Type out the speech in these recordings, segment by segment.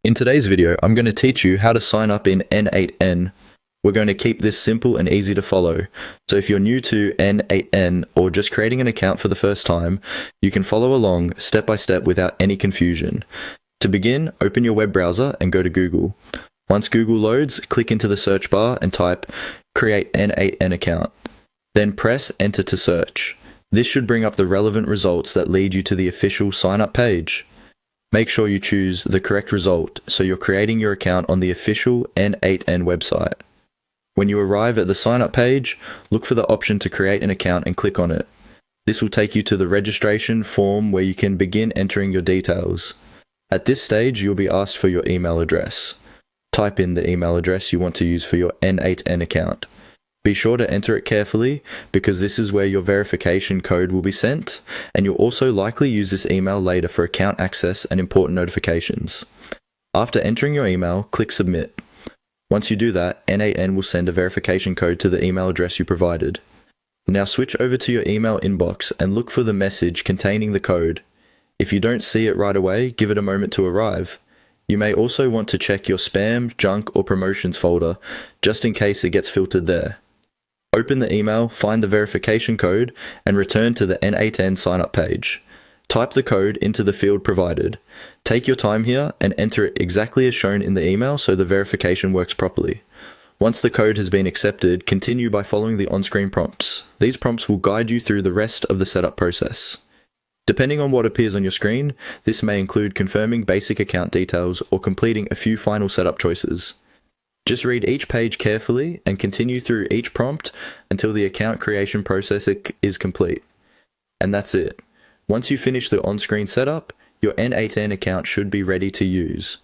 In today's video, I'm going to teach you how to sign up in n8n. We're going to keep this simple and easy to follow. So if you're new to n8n or just creating an account for the first time, you can follow along step by step without any confusion. To begin, open your web browser and go to Google. Once Google loads, click into the search bar and type "Create n8n account." Then press Enter to search. This should bring up the relevant results that lead you to the official sign up page. Make sure you choose the correct result so you're creating your account on the official n8n website. When you arrive at the sign up page, look for the option to create an account and click on it. This will take you to the registration form where you can begin entering your details. At this stage, you'll be asked for your email address. Type in the email address you want to use for your n8n account. Be sure to enter it carefully because this is where your verification code will be sent, and you'll also likely use this email later for account access and important notifications. After entering your email, click Submit. Once you do that, n8n will send a verification code to the email address you provided. Now switch over to your email inbox and look for the message containing the code. If you don't see it right away, give it a moment to arrive. You may also want to check your spam, junk, or promotions folder, just in case it gets filtered there. Open the email, find the verification code, and return to the n8n sign-up page. Type the code into the field provided. Take your time here and enter it exactly as shown in the email so the verification works properly. Once the code has been accepted, continue by following the on-screen prompts. These prompts will guide you through the rest of the setup process. Depending on what appears on your screen, this may include confirming basic account details or completing a few final setup choices. Just read each page carefully and continue through each prompt until the account creation process is complete. And that's it. Once you finish the on-screen setup, your n8n account should be ready to use.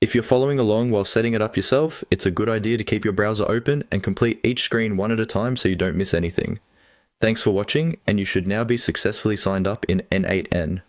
If you're following along while setting it up yourself, it's a good idea to keep your browser open and complete each screen one at a time so you don't miss anything. Thanks for watching, and you should now be successfully signed up in n8n.